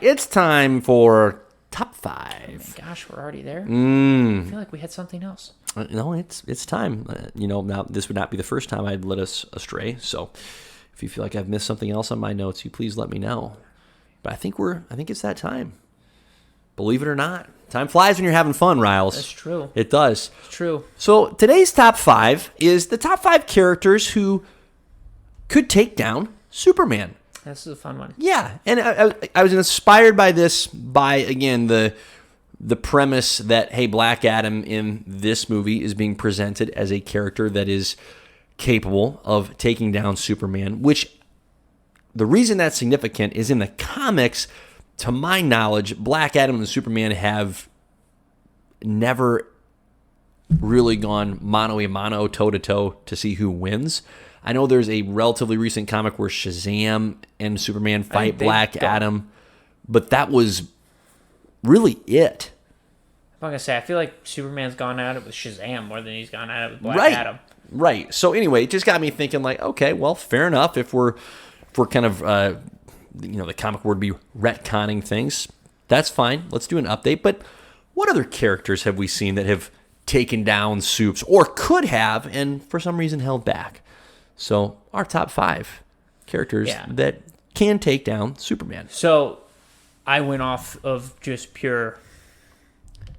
It's time for top 5. Gosh, we're already there. I feel like we had something else. No, it's time. Now this would not be the first time I'd led us astray. So if you feel like I've missed something else on my notes, you please let me know. But I think it's that time. Believe it or not, time flies when you're having fun, Riles. That's true. It does. It's true. So today's top 5 is the top 5 characters who could take down Superman. This is a fun one. Yeah, and I was inspired by this again, the premise that, hey, Black Adam in this movie is being presented as a character that is capable of taking down Superman, which the reason that's significant is in the comics, to my knowledge, Black Adam and Superman have never really gone mano-a-mano, toe-to-toe to see who wins. I know there's a relatively recent comic where Shazam and Superman fight Black Adam, but that was really it. I'm going to say, I feel like Superman's gone at it with Shazam more than he's gone at it with Black Adam. Right. So anyway, it just got me thinking, like, okay, well, fair enough. If we're kind of, the comic word be retconning things, that's fine. Let's do an update. But what other characters have we seen that have taken down Supes or could have and for some reason held back? So our top 5 characters that can take down Superman. So I went off of just pure,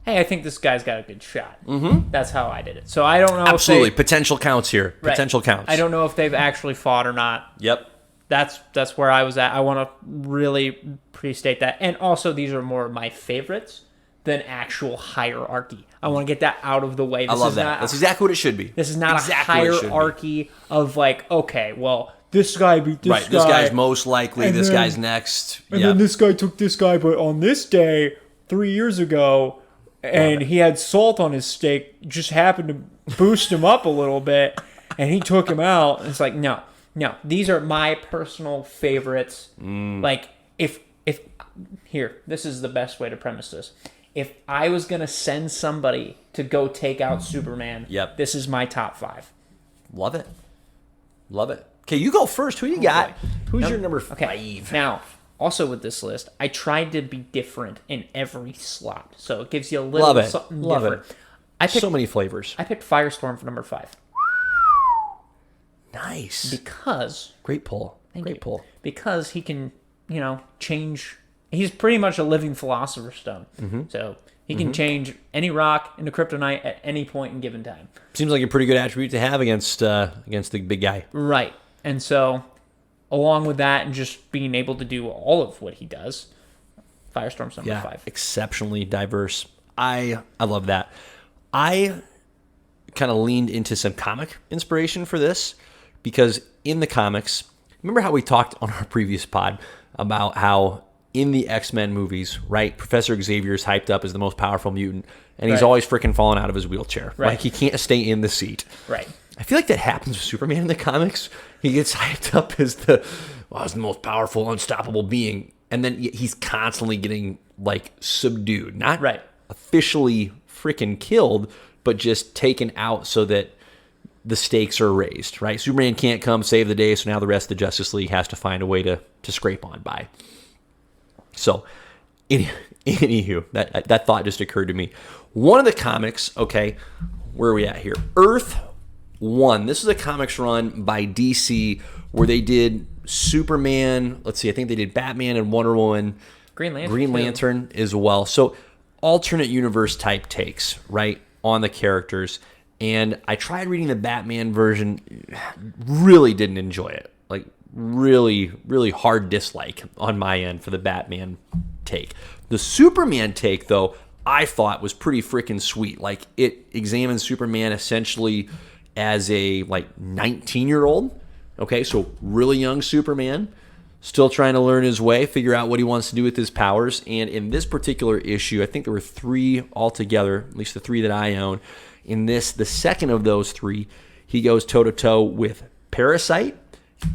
hey, I think this guy's got a good shot. Mm-hmm. That's how I did it. So I don't know. Absolutely. Potential counts here. Right. Potential counts. I don't know if they've actually fought or not. Yep. That's where I was at. I want to really pre-state that. And also, these are more my favorites than actual hierarchy. I want to get that out of the way. I love that. That's exactly what it should be. This is not a hierarchy of like, okay, well, this guy beat this guy. Right, this guy's most likely, this guy's next. And then this guy took this guy, but on this day, 3 years ago, and he had salt on his steak, just happened to boost him up a little bit, and he took him out. And it's like, no, these are my personal favorites. Like, if here, this is the best way to premise this. If I was going to send somebody to go take out Superman, this is my top 5. Love it. Okay, you go first. Who you got? Who's your number 5? Okay. Now, also with this list, I tried to be different in every slot. So it gives you a little something different. So many flavors. I picked Firestorm for number 5. Nice. Because... Great pull. Pull. Because he can, change... He's pretty much a living Philosopher's Stone. Mm-hmm. So he can change any rock into kryptonite at any point in given time. Seems like a pretty good attribute to have against the big guy. Right. And so, along with that and just being able to do all of what he does, Firestorm's number 5. Exceptionally diverse. I love that. I kind of leaned into some comic inspiration for this because in the comics, remember how we talked on our previous pod about how in the X-Men movies, right, Professor Xavier's hyped up as the most powerful mutant, and he's always freaking falling out of his wheelchair. Right. Like, he can't stay in the seat. Right. I feel like that happens with Superman in the comics. He gets hyped up as the most powerful, unstoppable being, and then he's constantly getting, like, subdued. Not officially freaking killed, but just taken out so that the stakes are raised, right? Superman can't come save the day, so now the rest of the Justice League has to find a way to scrape on by. So, anywho, that thought just occurred to me. One of the comics, okay, where are we at here? Earth 1. This is a comics run by DC where they did Superman. Let's see, I think they did Batman and Wonder Woman. Green Lantern as well. So, alternate universe type takes, right, on the characters. And I tried reading the Batman version, really didn't enjoy it. Like, really, really hard dislike on my end for the Batman take. The Superman take, though, I thought was pretty freaking sweet. Like, it examines Superman essentially as a, 19-year-old. Okay, so really young Superman, still trying to learn his way, figure out what he wants to do with his powers. And in this particular issue, I think there were 3 altogether, at least the 3 that I own. In this, the second of those 3, he goes toe-to-toe with Parasite,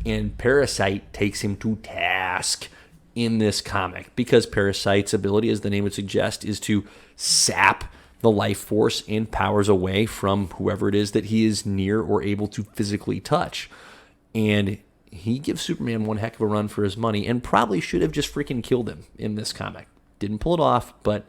and Parasite takes him to task in this comic because Parasite's ability, as the name would suggest, is to sap the life force and powers away from whoever it is that he is near or able to physically touch. And he gives Superman one heck of a run for his money and probably should have just freaking killed him in this comic. Didn't pull it off, but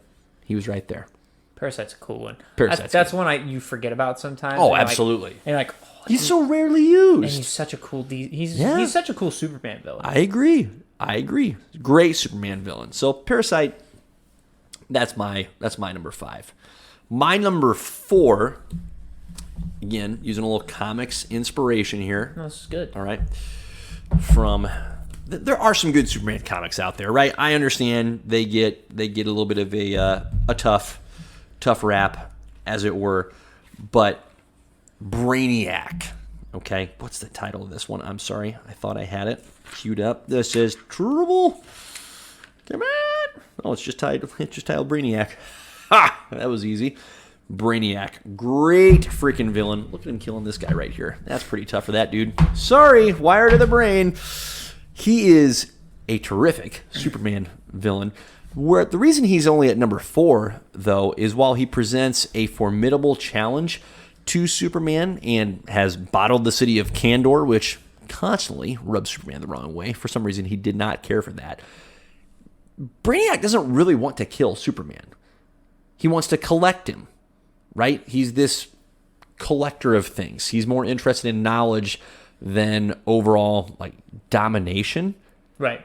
he was right there. Parasite's a cool one. Parasite's That's one you forget about sometimes. Oh, and absolutely. And you're like, oh, He's so rarely and used. he's such a cool. He's Yeah. such a cool Superman villain. I agree. Great Superman villain. So Parasite, that's my number 5. My number 4, again, using a little comics inspiration here. No, this is good. All right. There are some good Superman comics out there, right? I understand they get a little bit of a tough rap, as it were, but Brainiac. Okay, what's the title of this one? I'm sorry, I thought I had it queued up. This is Trouble. Come on! Oh, it's just titled Brainiac. Ha! That was easy. Brainiac, great freaking villain. Look at him killing this guy right here. That's pretty tough for that dude. Sorry, wire to the brain. He is a terrific Superman villain. Where the reason he's only at number 4, though, is while he presents a formidable challenge to Superman and has bottled the city of Kandor, which constantly rubs Superman the wrong way. For some reason, he did not care for that. Brainiac doesn't really want to kill Superman. He wants to collect him, right? He's this collector of things. He's more interested in knowledge than overall domination. Right?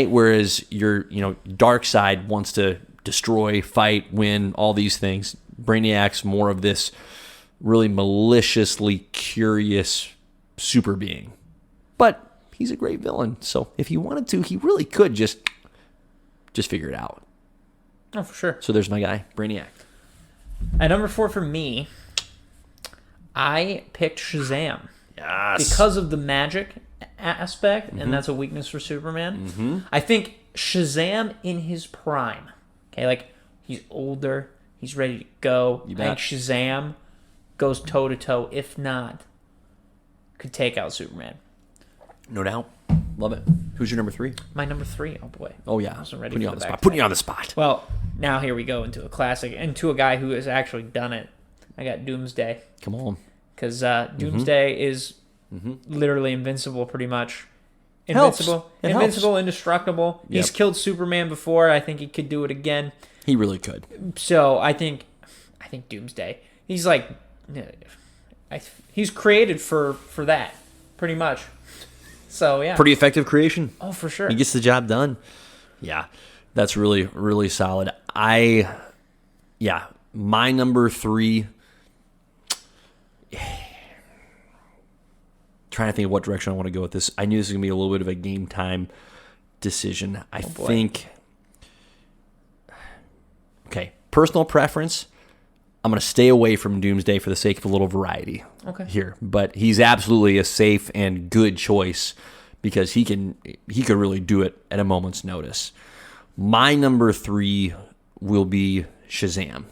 Whereas Darkseid wants to destroy, fight, win, all these things. Brainiac's more of this really maliciously curious super being. But he's a great villain. So if he wanted to, he really could just figure it out. Oh, for sure. So there's my guy, Brainiac. At number 4 for me, I picked Shazam. Yes. Because of the magic aspect, and that's a weakness for Superman. I think Shazam in his prime. Okay, he's older, he's ready to go. I think Shazam goes toe to toe, if not, could take out Superman. No doubt. Love it. Who's your number 3? My number 3, oh boy. Oh yeah. I wasn't ready Putting you for on the the spot. back Putting you on the spot. Well, now here we go into a classic, and to a guy who has actually done it. I got Doomsday. Come on. Because Doomsday is literally invincible, pretty much. Helps. Invincible, indestructible. Yep. He's killed Superman before. I think he could do it again. He really could. So I think Doomsday. He's he's created for that, pretty much. So yeah. Pretty effective creation. Oh, for sure. He gets the job done. Yeah. That's really, really solid. My number 3. Trying to think of what direction I want to go with this. I knew this was going to be a little bit of a game time decision. I think. Okay, personal preference. I'm going to stay away from Doomsday for the sake of a little variety here. But he's absolutely a safe and good choice because he could really do it at a moment's notice. My number 3 will be Shazam.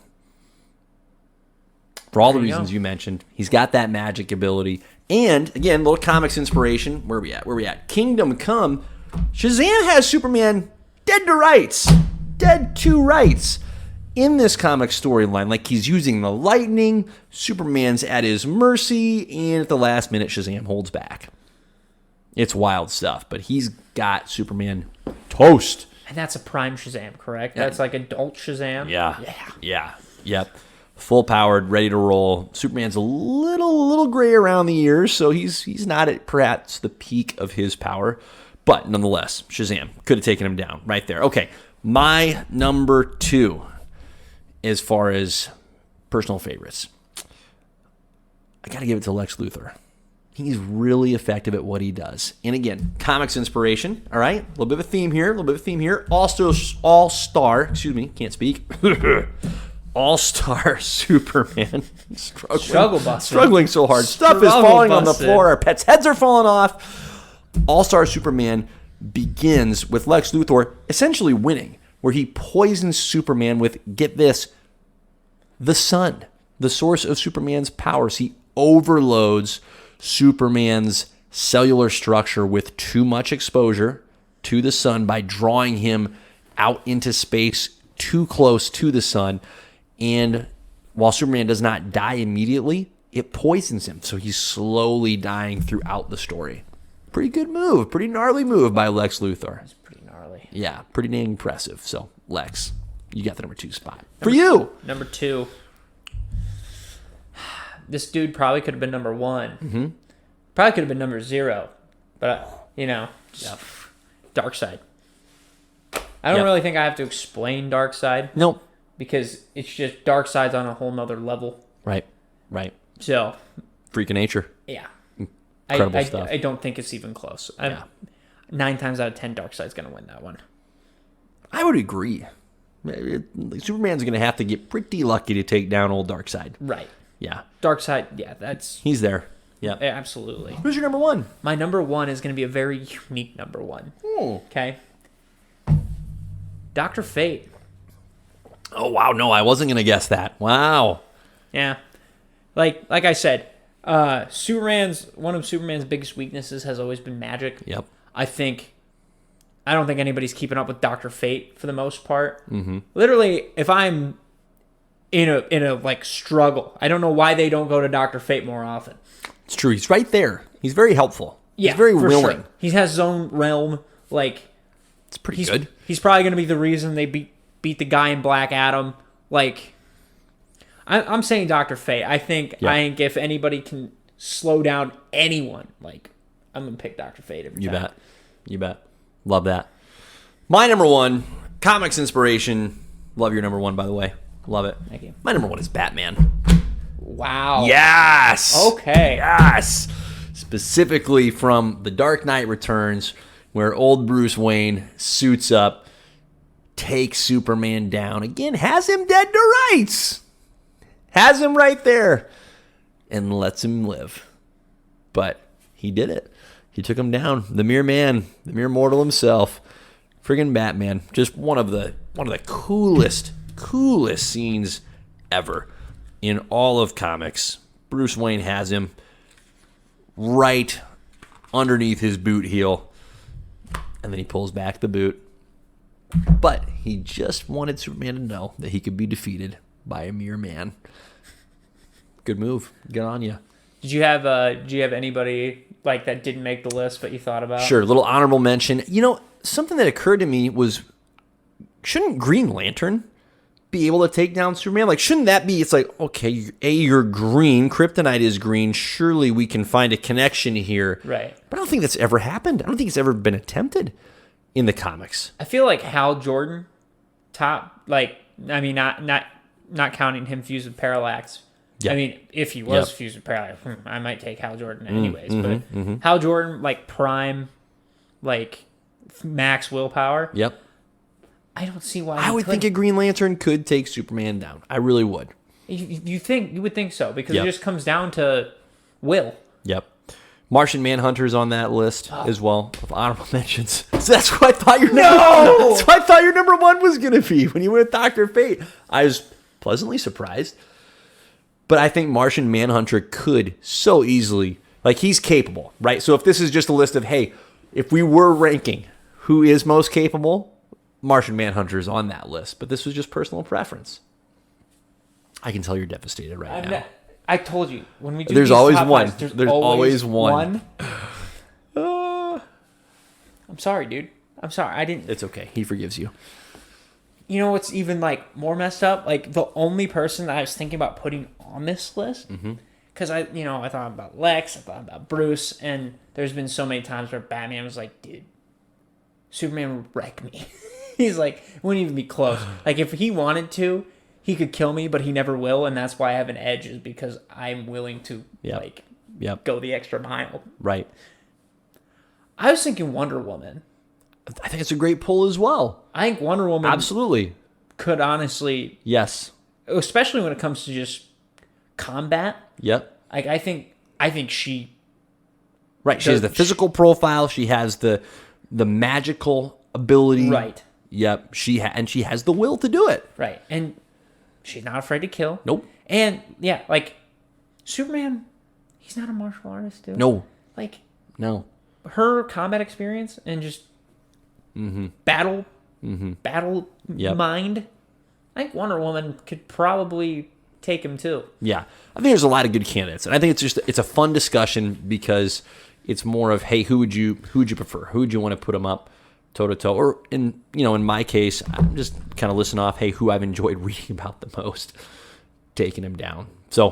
For all the reasons you mentioned, he's got that magic ability. And, again, little comics inspiration. Where are we at? Kingdom Come. Shazam has Superman dead to rights. Dead to rights. In this comic storyline, he's using the lightning, Superman's at his mercy, and at the last minute, Shazam holds back. It's wild stuff, but he's got Superman toast. And that's a prime Shazam, correct? That's adult Shazam? Yeah. Yep. Full powered, ready to roll. Superman's a little gray around the ears, so he's not at perhaps the peak of his power. But nonetheless, Shazam could have taken him down right there. Okay, my number 2, as far as personal favorites, I got to give it to Lex Luthor. He's really effective at what he does. And again, comics inspiration, all right? A little bit of a theme here. All-star, can't speak. All-star Superman. Struggling so hard. Stuff is falling on the floor. Our pets' heads are falling off. All-star Superman begins with Lex Luthor essentially winning, where he poisons Superman with, get this, the sun, the source of Superman's powers. He overloads Superman's cellular structure with too much exposure to the sun by drawing him out into space too close to the sun. And while Superman does not die immediately, it poisons him. So he's slowly dying throughout the story. Pretty good move. Pretty gnarly move by Lex Luthor. It's pretty gnarly. Yeah, pretty dang impressive. So, Lex, you got the number 2 spot. For you! Number 2. This dude probably could have been number 1. Mm-hmm. Probably could have been number 0. But, Darkseid. I don't Yep. really think I have to explain Darkseid. Nope. Because it's just Darkseid's on a whole nother level. Right. So, Freak of nature. yeah. Incredible stuff. I don't think it's even close. 9 times out of 10, Darkseid's going to win that one. I would agree. Superman's going to have to get pretty lucky to take down old Darkseid. Right. Yeah. Darkseid, yeah, that's... He's there. Yeah. Absolutely. Who's your number 1? My number 1 is going to be a very unique number 1. Okay? Dr. Fate. Oh, wow. No, I wasn't going to guess that. Wow. Yeah. Like I said, one of Superman's biggest weaknesses has always been magic. Yep. I don't think anybody's keeping up with Dr. Fate for the most part. Mm-hmm. Literally, if I'm in a like struggle, I don't know why they don't go to Dr. Fate more often. It's true. He's right there. He's very helpful. Yeah, He's very for willing. sure. He has his own realm. Like, It's pretty good. He's probably going to be the reason they beat the guy in Black Adam. Like, I'm saying Dr. Fate. I think if anybody can slow down anyone, like, I'm going to pick Dr. Fate every time. You bet. Love that. My number 1, comics inspiration. Love your number 1, by the way. Love it. Thank you. My number 1 is Batman. Wow. Yes. Okay. Yes. Specifically from The Dark Knight Returns, where old Bruce Wayne suits up, takes Superman down again, has him dead to rights, has him right there, and lets him live. But he did it. He took him down. The mere man, the mere mortal himself, friggin' Batman. Just one of the coolest scenes ever in all of comics. Bruce Wayne has him right underneath his boot heel, and then he pulls back the boot. But he just wanted Superman to know that he could be defeated by a mere man. Good move. Good on you. Did you have anybody like that didn't make the list but you thought about? Sure. Little honorable mention. Something that occurred to me was, shouldn't Green Lantern be able to take down Superman? Like, shouldn't that be, it's like, okay, you're green, kryptonite is green, surely we can find a connection here. Right. But I don't think that's ever happened. I don't think it's ever been attempted in the comics. I feel like Hal Jordan, not counting him fused with Parallax. Yeah. I mean, if he was fused with Parallax, I might take Hal Jordan anyways. But Hal Jordan, like prime, like max willpower. Yep. I don't see why. I would think a Green Lantern could take Superman down. I really would. You would think so because Yep. it just comes down to will. Yep. Martian Manhunter's on that list as well of honorable mentions. So that's what I thought that's what I thought your number 1 was gonna be when you went with Dr. Fate. I was pleasantly surprised. But I think Martian Manhunter could so easily, like, he's capable, right? So if this is just a list of, hey, if we were ranking who is most capable, Martian Manhunter is on that list. But this was just personal preference. I can tell you're devastated right now. I told you when we do. There's these always top one. fives, There's always one. I'm sorry, dude. I'm sorry. I didn't. It's okay. He forgives you. You know what's even like more messed up? Like the only person that I was thinking about putting on this list, because I thought about Lex, I thought about Bruce, and there's been so many times where Batman was like, dude, Superman would wreck me. He's like, it wouldn't even be close. Like if he wanted to, he could kill me, but he never will, and that's why I have an edge, is because I'm willing to go the extra mile. Right. I was thinking Wonder Woman. I think it's a great pull as well. I think Wonder Woman Absolutely. could honestly, Yes. especially when it comes to just combat. Yep. Like I think she. Right. She has the physical profile. She has the magical ability. Right. Yep. She has the will to do it. Right. And she's not afraid to kill. Nope. And yeah, like Superman, he's not a martial artist, dude. No. Like No. her combat experience and just battle Yep. mind. I think Wonder Woman could probably take him too. Yeah. I think there's a lot of good candidates. And I think it's a fun discussion because It's more of, hey, who would you prefer? Who would you want to put them up toe to toe? Or in my case, I'm just kind of listing off, hey, who I've enjoyed reading about the most, taking him down. So